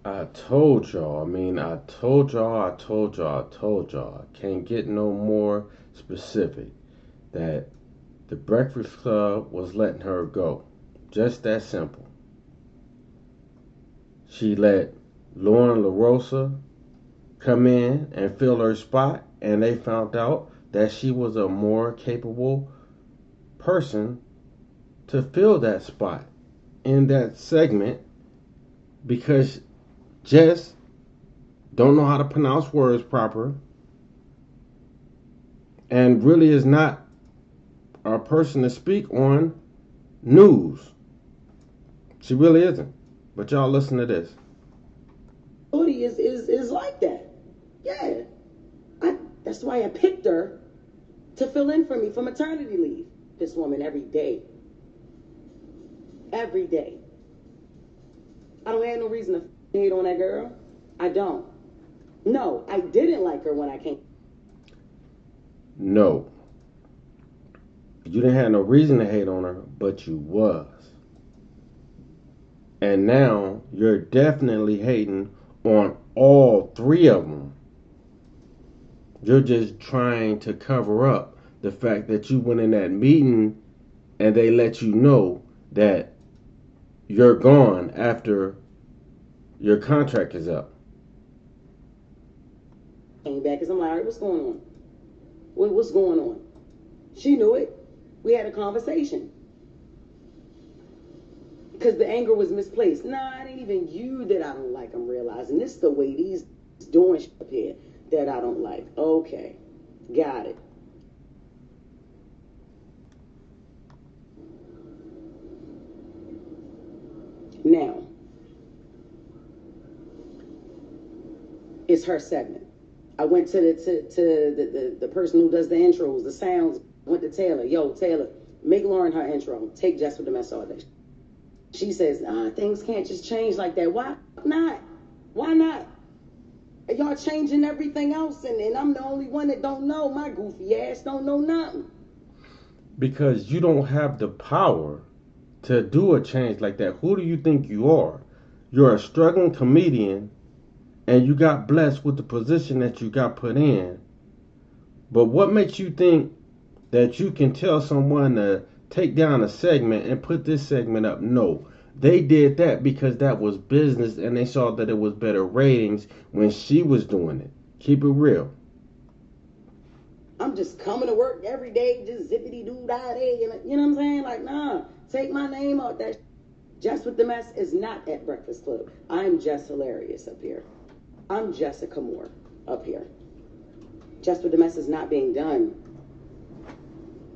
I told y'all. I told y'all. Can't get no more specific that the Breakfast Club was letting her go. Just that simple. She let Lauren LaRosa come in and fill her spot, and they found out that she was a more capable person to fill that spot in that segment because Jess don't know how to pronounce words proper and really is not a person to speak on news. She really isn't. But y'all listen to this. Shorty is like that. Yeah. That's why I picked her to fill in for me for maternity leave. This woman every day. Every day. I don't have no reason to hate on that girl. I don't. No, I didn't like her when I came. No. You didn't have no reason to hate on her, but you was. And now you're definitely hating on all three of them. You're just trying to cover up the fact that you went in that meeting and they let you know that you're gone after your contract is up. Came back because I'm like, all right, what's going on? What's going on? She knew it. We had a conversation. Because the anger was misplaced. Nah, it ain't even you that I don't like. I'm realizing this is the way these doing shit up here that I don't like. Okay, got it. Now, it's her segment. I went to the person who does the intros, the sounds. Went to Taylor. Yo, Taylor, make Lauren her intro. Take Jess with the mess all day. She says, things can't just change like that. Why not? Why not? Y'all changing everything else, and I'm the only one that don't know. My goofy ass don't know nothing. Because you don't have the power to do a change like that. Who do you think you are? You're a struggling comedian and you got blessed with the position that you got put in. But what makes you think that you can tell someone to take down a segment and put this segment up? No. They did that because that was business and they saw that it was better ratings when she was doing it. Keep it real. I'm just coming to work every day, just zippity doo dah day. You know what I'm saying? Like, nah, take my name out that. Jess with the Mess is not at Breakfast Club. I'm Jess Hilarious up here. I'm Jessica Moore up here. Jess with the Mess is not being done.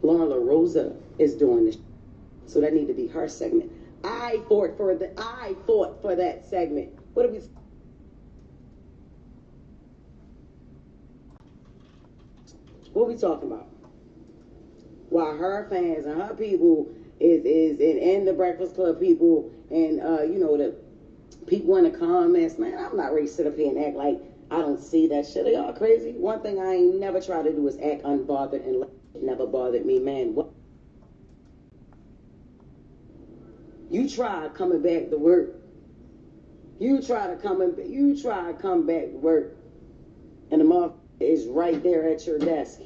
Lauren LaRosa is doing this. So that need to be her segment. I fought for that segment. What are we? What are we talking about? While her fans and her people and the Breakfast Club people and the people in the comments, man, I'm not ready to sit up here and act like I don't see that shit. Are y'all crazy? One thing I ain't never try to do is act unbothered and it never bothered me, man. What? You try coming back to work. You try to come back to work, and the motherfucker is right there at your desk,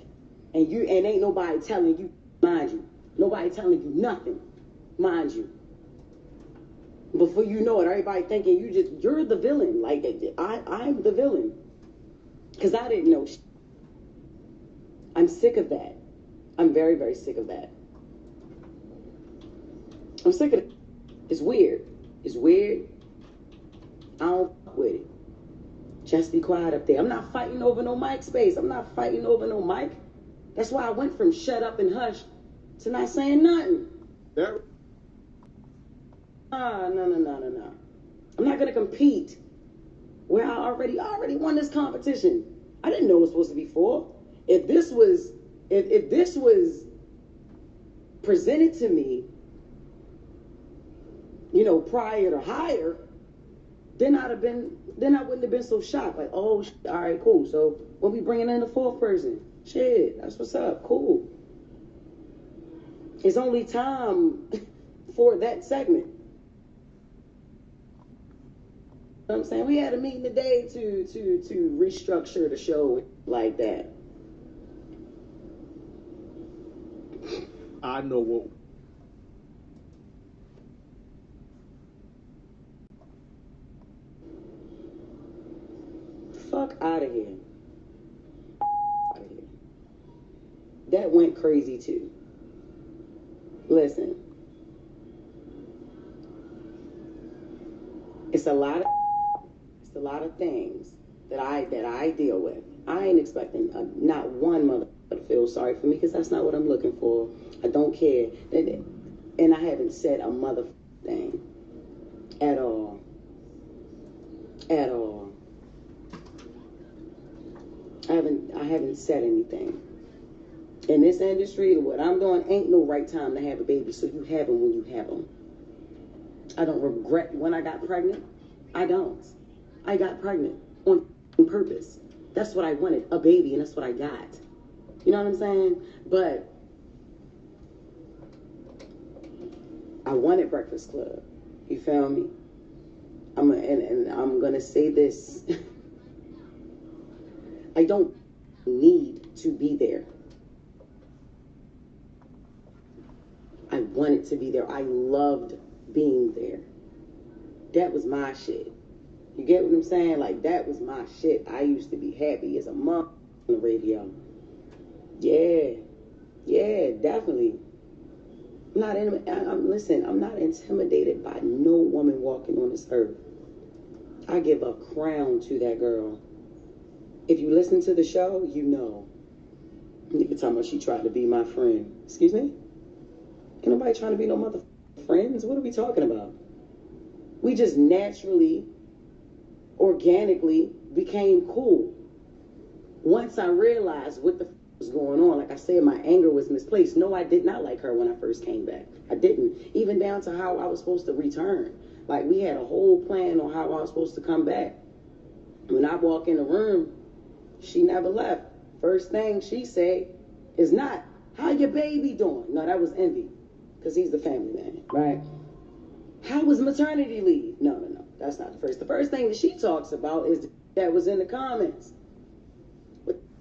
and ain't nobody telling you, mind you, nobody telling you nothing, mind you. Before you know it, everybody thinking you're the villain. Like I'm the villain, because I didn't know. I'm sick of that. I'm very, very sick of that. I'm sick of it. It's weird. It's weird. I don't fuck with it. Just be quiet up there. I'm not fighting over no mic space. I'm not fighting over no mic. That's why I went from shut up and hush to not saying nothing. No. I'm not gonna compete where I already won this competition. I didn't know it was supposed to be 4. If this was presented to me, prior to hire, then I wouldn't have been so shocked. Like, oh, all right, cool. So when we bringing in the 4th person, shit, that's what's up. Cool. It's only time for that segment. know what I'm saying? We had a meeting today to restructure the show like that. I know what. Fuck out of here. That went crazy too. Listen. It's a lot of things that I deal with. I ain't expecting not one mother to feel sorry for me, because that's not what I'm looking for. I don't care. And I haven't said a mother thing at all. At all. I haven't said anything. In this industry, what I'm doing ain't no right time to have a baby, so you have them when you have them. I don't regret when I got pregnant. I don't. I got pregnant on purpose. That's what I wanted, a baby, and that's what I got. You know what I'm saying? But I wanted Breakfast Club. You feel me? And I'm gonna say this. I don't need to be there. I wanted to be there. I loved being there. That was my shit. You get what I'm saying? Like, that was my shit. I used to be happy as a mom on the radio. Yeah, definitely. Listen, I'm not intimidated by no woman walking on this earth. I give a crown to that girl. If you listen to the show, you know. You can tell me she tried to be my friend. Excuse me? Ain't nobody trying to be no mother friends. What are we talking about? We just naturally, organically became cool. Once I realized what the was going on, like I said, my anger was misplaced. No, I did not like her when I first came back. I didn't. Even down to how I was supposed to return. Like, we had a whole plan on how I was supposed to come back. When I walk in the room, she never left. First thing she said is not, how your baby doing? No, that was Envy, because he's the family man, right? How was maternity leave? No, that's not the first. The first thing that she talks about is that was in the comments.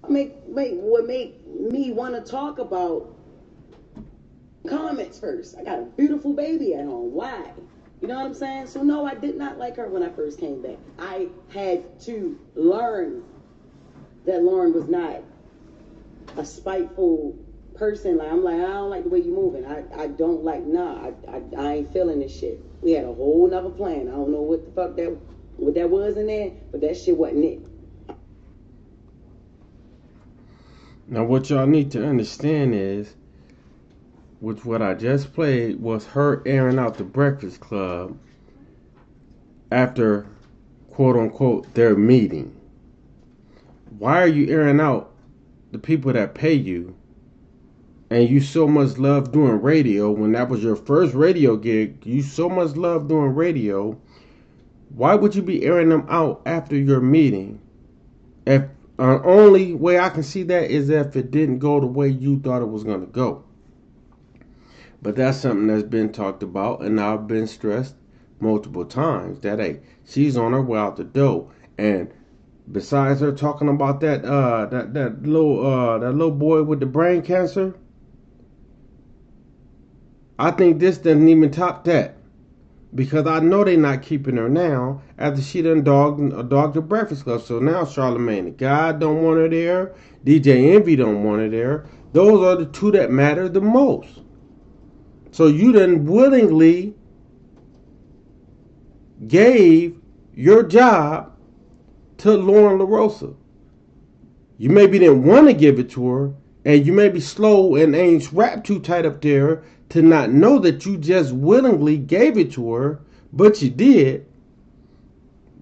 What make me want to talk about comments first? I got a beautiful baby at home. Why? You know what I'm saying? So no, I did not like her when I first came back. I had to learn that Lauren was not a spiteful person. Like, I'm like, I don't like the way you moving. I don't like, I ain't feeling this shit. We had a whole nother plan. I don't know what the fuck what that was in there, but that shit wasn't it. Now, what y'all need to understand is, with what I just played, was her airing out the Breakfast Club after, quote unquote, their meeting. Why are you airing out the people that pay you, and you so much love doing radio when that was your first radio gig? You so much love doing radio. Why would you be airing them out after your meeting? If only way I can see that is if it didn't go the way you thought it was going to go. But that's something that's been talked about, and I've been stressed multiple times that, hey, she's on her way out the door. And besides her talking about that little boy with the brain cancer, I think this doesn't even top that, because I know they're not keeping her now after she done dogged the Breakfast Club. So now Charlamagne the God don't want her there, DJ Envy don't want her there. Those are the two that matter the most. So you done willingly gave your job to Lauren LaRosa. You maybe didn't want to give it to her, and you may be slow and ain't wrapped too tight up there to not know that you just willingly gave it to her, but you did.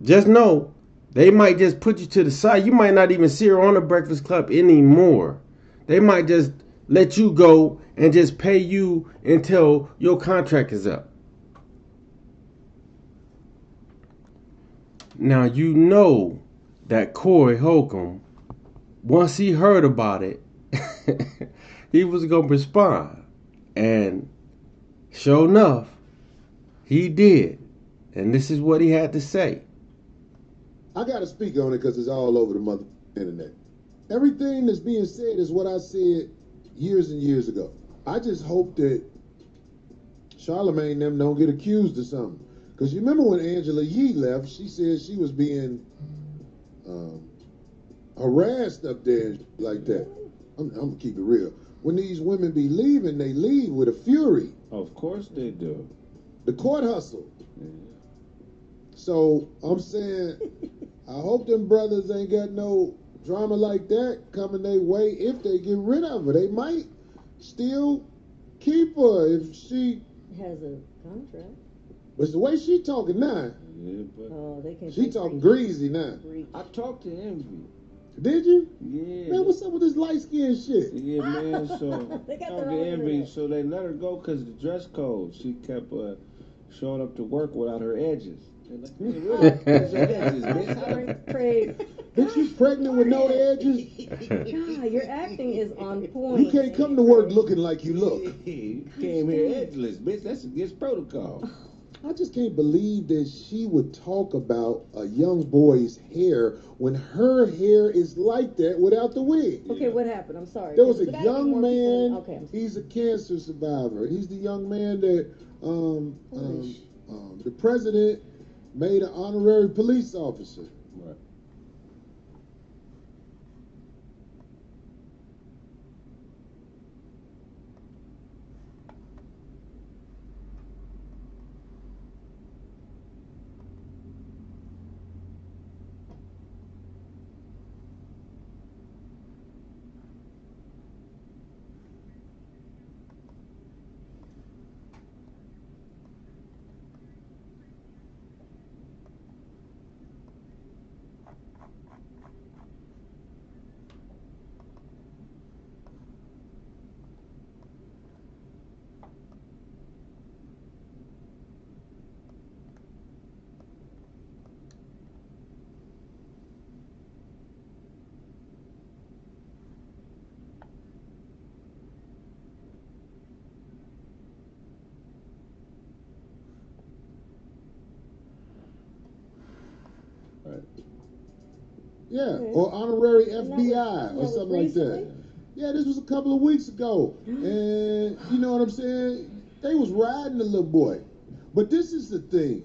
Just know, they might just put you to the side. You might not even see her on the Breakfast Club anymore. They might just let you go and just pay you until your contract is up. Now, you know that Corey Holcomb, once he heard about it, he was going to respond. And sure enough, he did. And this is what he had to say. I got to speak on it because it's all over the mother internet. Everything that's being said is what I said years and years ago. I just hope that Charlemagne and them don't get accused of something. Because you remember when Angela Yee left, she said she was being harassed up there and like that. I'm going to keep it real. When these women be leaving, they leave with a fury. Of course they do. The court hustle. Yeah. So I'm saying, I hope them brothers ain't got no drama like that coming their way if they get rid of her. They might still keep her if she has a contract. But the way she talking now, Yeah, but They can. she talking greasy now. I talked to Envy. Did you? Yeah. Man, what's up with this light skin shit? Yeah, man. So They got talked their to own Envy, internet. so they let her go because the dress code. She kept showing up to work without her edges. They're like, man, really? Where's your edges, bitch? Craig, Bitch, you pregnant with no edges? God, your acting is on point. You can't come to work looking like you look. You came here edgeless, bitch. That's against protocol. I just can't believe that she would talk about a young boy's hair when her hair is like that without the wig. Okay, what happened? I'm sorry. There was a There gotta be young more people man. Okay. He's a cancer survivor. He's the young man that the president made an honorary police officer. Right. Right. Yeah, Okay. or honorary And that FBI or was something like that. recently? Yeah, this was a couple of weeks ago, and you know what I'm saying? They was riding the little boy. But this is the thing,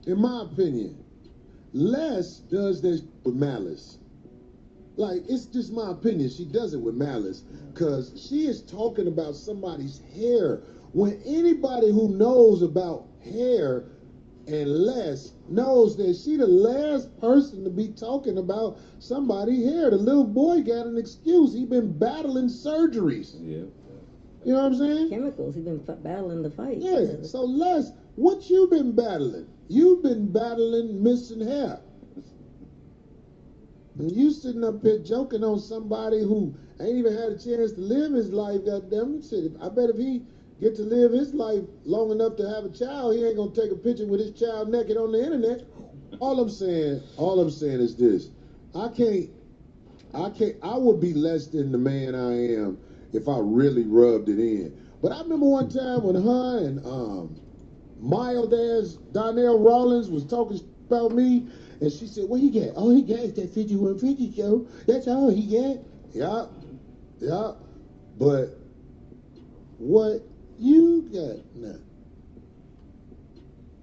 in my opinion, Les does that with malice. Like, it's just my opinion. She does it with malice because she is talking about somebody's hair. When anybody who knows about hair and Les knows that she the last person to be talking about somebody's hair. The little boy got an excuse. He been battling surgeries. Yeah. You know what I'm saying? Chemicals. He's been battling the fight. Yeah. So Les, what you been battling? You've been battling missing hair. And you sitting up here joking on somebody who ain't even had a chance to live his life, goddamn. Shit, I bet if he get to live his life long enough to have a child, he ain't gonna take a picture with his child naked on the internet. All I'm saying is this. I would be less than the man I am if I really rubbed it in. But I remember one time when her and mild ass Donnell Rawlins was talking about me, and she said, "What he got? All he got is that 5150 show. That's all he got." Yeah. But what you got now?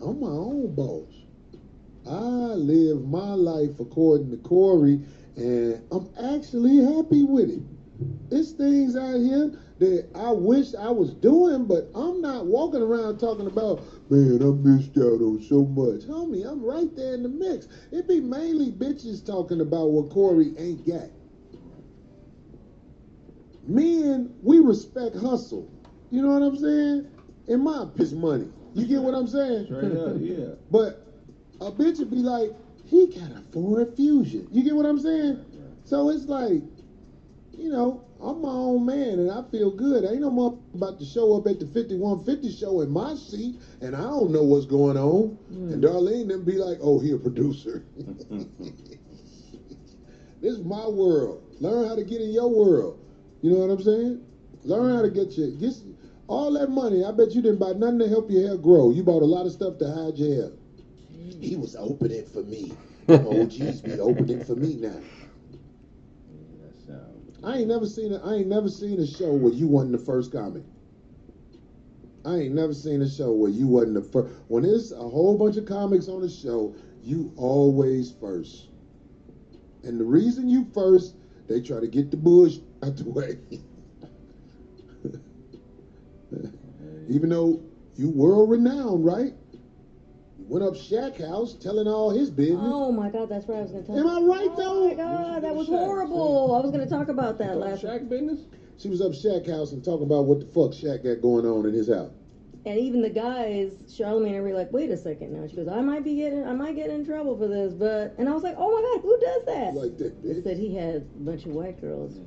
I'm my own boss. I live my life according to Corey, and I'm actually happy with it. There's things out here that I wish I was doing, but I'm not walking around talking about, man, I missed out on so much. Homie, I'm right there in the mix. It be mainly bitches talking about what Corey ain't got. Men, we respect hustle. You know what I'm saying? In my piss money. You get what I'm saying? Straight up, yeah. But a bitch would be like, he got a Ford Fusion. You get what I'm saying? So it's like, you know, I'm my own man and I feel good. Ain't no more about to show up at the 5150 show in my seat and I don't know what's going on. And Darlene then be like, oh, he a producer. This is my world. Learn how to get in your world. You know what I'm saying? Learn how to get all that money. I bet you didn't buy nothing to help your hair grow. You bought a lot of stuff to hide your hair. He was opening for me. Them OGs be opening for me now. That sounds. I ain't never seen a show where you wasn't the first comic. I ain't never seen a show where you wasn't the first. When there's a whole bunch of comics on the show, you always first. And the reason you first, they try to get the bush out the way. Even though you world renowned, right? You went up Shaq house telling all his business. Oh my God, that's right. I was going to talk. Am I right though? Oh my God, that was horrible. I was going to talk about that last week. Shaq business? She was up Shaq house and talking about what the fuck Shaq got going on in his house. And even the guys, Charlamagne, were like, wait a second now. She goes, I might get in trouble for this, but, and I was like, oh my God, who does that? Like that, They bitch. said he had a bunch of white girls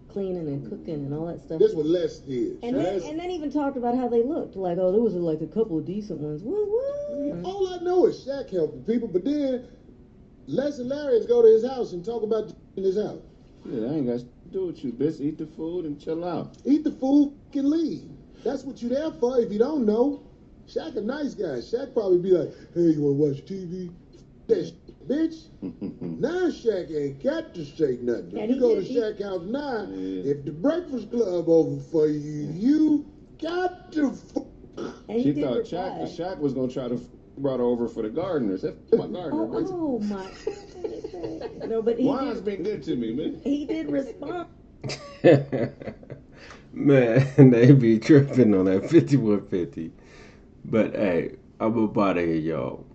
cleaning and cooking and all that stuff. That's what Les did. And then even talked about how they looked. Like, oh, there was like a couple of decent ones. What? All I know is Shaq helping people, but then Les Hilarious go to his house and talk about in his house. Yeah, I ain't got to do with you, bitch. Eat the food and chill out. Eat the food and leave. That's what you there for if you don't know. Shaq a nice guy. Shaq probably be like, hey, you want to watch TV? That bitch. Now Shaq ain't got to say nothing. If And you he go did- to he- Shaq house now, Yeah. if the Breakfast Club over for you, you got to And She he did thought reply. Shaq was going to try to brought her over for the gardeners. That's my gardener. Oh my. No, but he Juan's did, been good to me, man. he did respond. Man, they be tripping on that 5150. But hey, I'm up out of here, y'all.